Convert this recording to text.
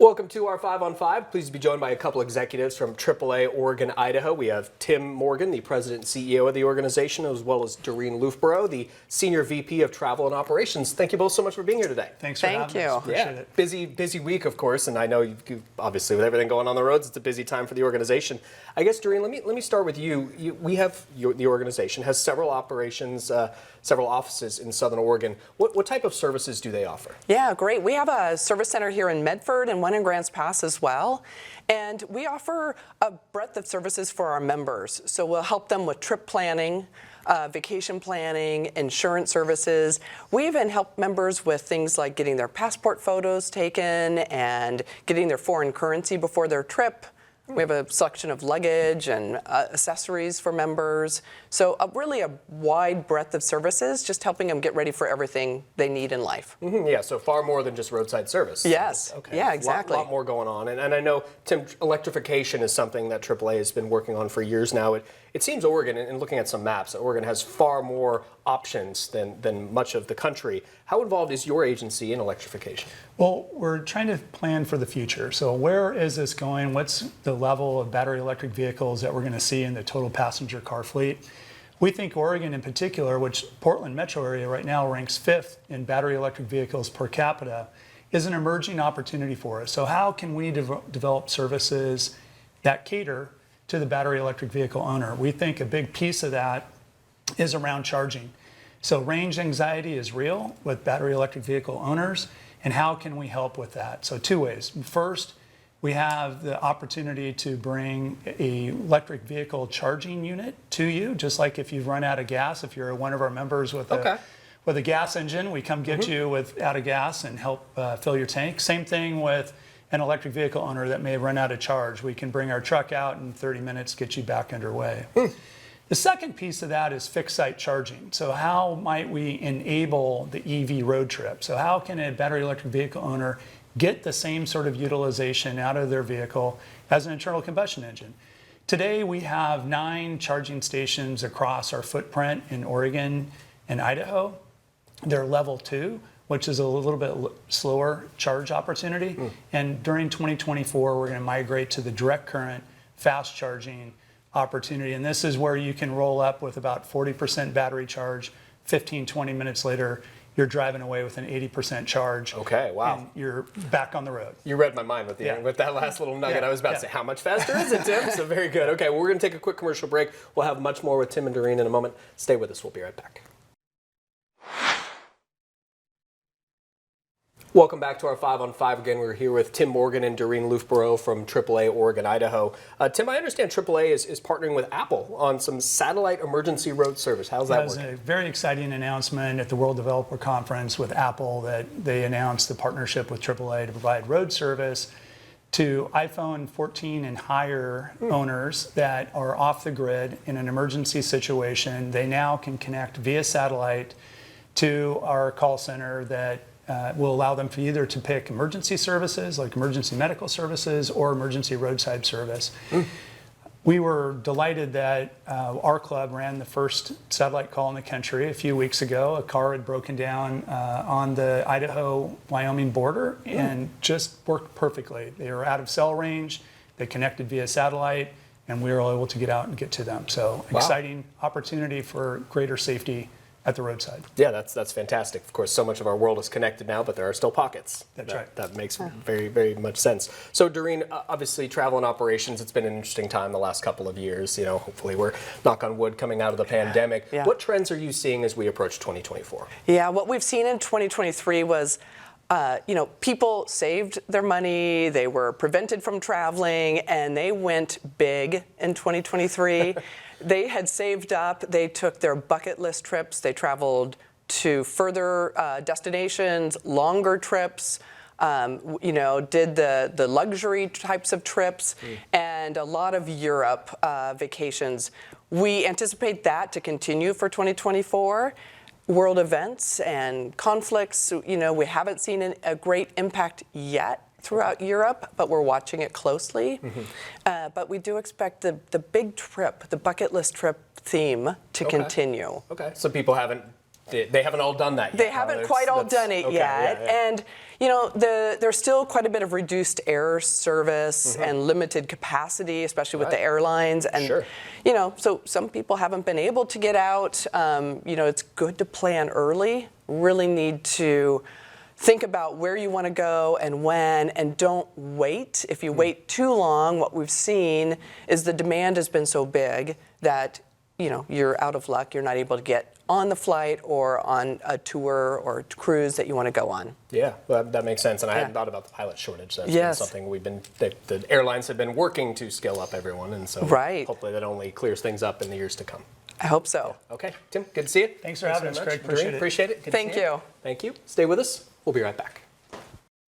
Welcome to our 5 on 5. Pleased to be joined by a couple executives from AAA Oregon, Idaho. We have Tim Morgan, the president and CEO of the organization, as well as Doreen Loofburrow, the senior VP of Travel and Operations. Thank you both so much for being here today. Thanks for having us. Appreciate it. Busy week, of course, and I know you obviously with everything going on the roads, it's a busy time for the organization. I guess, Doreen, let me start with you. The organization has several operations, several offices in Southern Oregon. What type of services do they offer? Yeah, great. We have a service center here in Medford and one in Grants Pass as well. And we offer a breadth of services for our members. So we'll help them with trip planning, vacation planning, insurance services. We even help members with things like getting their passport photos taken and getting their foreign currency before their trip. We have a selection of luggage and accessories for members. So really a wide breadth of services, just helping them get ready for everything they need in life. Mm-hmm, yeah, so far more than just roadside service. Yes, okay. Yeah, exactly. A lot more going on. And I know, Tim, electrification is something that AAA has been working on for years now. It seems Oregon, and looking at some maps, Oregon has far more options than much of the country. How involved is your agency in electrification? Well, we're trying to plan for the future. So where is this going? What's the level of battery electric vehicles that we're going to see in the total passenger car fleet? We think Oregon in particular, which Portland metro area right now ranks 5th in battery electric vehicles per capita, is an emerging opportunity for us. So how can we develop services that cater to the battery electric vehicle owner? We think a big piece of that is around charging. So range anxiety is real with battery electric vehicle owners, and how can we help with that? So two ways. First, we have the opportunity to bring an electric vehicle charging unit to you, just like if you've run out of gas, if you're one of our members with a gas engine, we come get you with out of gas and help fill your tank. Same thing with an electric vehicle owner that may have run out of charge. We can bring our truck out in 30 minutes, get you back underway. The second piece of that is fixed site charging. So how might we enable the EV road trip? So how can a battery electric vehicle owner get the same sort of utilization out of their vehicle as an internal combustion engine? Today we have 9 charging stations across our footprint in Oregon and Idaho. They're level 2, which is a little bit slower charge opportunity. And during 2024, we're going to migrate to the direct current fast charging opportunity. And this is where you can roll up with about 40% battery charge. 15, 20 minutes later, you're driving away with an 80% charge. Okay, wow. And you're back on the road. You read my mind with that last little nugget. I was about to say, how much faster is it, Tim? So very good. Okay, well, we're going to take a quick commercial break. We'll have much more with Tim and Doreen in a moment. Stay with us. We'll be right back. Welcome back to our 5 on 5 again. We're here with Tim Morgan and Doreen Loofburrow from AAA Oregon, Idaho. Tim, I understand AAA is partnering with Apple on some satellite emergency road service. How's that working? That was a very exciting announcement at the World Developer Conference with Apple that they announced the partnership with AAA to provide road service to iPhone 14 and higher owners that are off the grid in an emergency situation. They now can connect via satellite to our call center that will allow them either to pick emergency services like emergency medical services or emergency roadside service. We were delighted that our club ran the first satellite call in the country a few weeks ago. A car had broken down on the Idaho-Wyoming border and just worked perfectly. They were out of cell range, they connected via satellite, and we were able to get out and get to them. So exciting opportunity for greater safety at the roadside. Yeah, that's fantastic. Of course, so much of our world is connected now, but there are still pockets. That's right. That makes very, very much sense. So, Doreen, obviously, travel and operations, it's been an interesting time the last couple of years. You know, hopefully we're, knock on wood, coming out of the pandemic. Yeah. What trends are you seeing as we approach 2024? Yeah, what we've seen in 2023 was people saved their money, they were prevented from traveling, and they went big in 2023. They had saved up, they took their bucket list trips, they traveled to further destinations, longer trips, did the luxury types of trips, and a lot of Europe vacations. We anticipate that to continue for 2024. World events and conflicts, we haven't seen a great impact yet throughout Europe, but we're watching it closely. But we do expect the big trip, the bucket list trip theme to continue. Okay, so people haven't they haven't all done that yet. They haven't quite all done it okay, yet. yeah, yeah. And, you know, there's still quite a bit of reduced air service and limited capacity, especially with the airlines. And, Sure. you know, so some people haven't been able to get out. You know, it's good to plan early. Really need to think about where you want to go and when, and don't wait. If you wait too long, what we've seen is the demand has been so big that, you know, you're out of luck. You're not able to get on the flight or on a tour or cruise that you want to go on. Yeah, well, that makes sense. And I hadn't thought about the pilot shortage. That's been something the airlines have been working to skill up everyone. And so hopefully that only clears things up in the years to come. I hope so. Okay, Tim, good to see you. Thanks for having us, very Craig. much. Doreen, appreciate it. Good to Thank see you. Thank you. Stay with us. We'll be right back.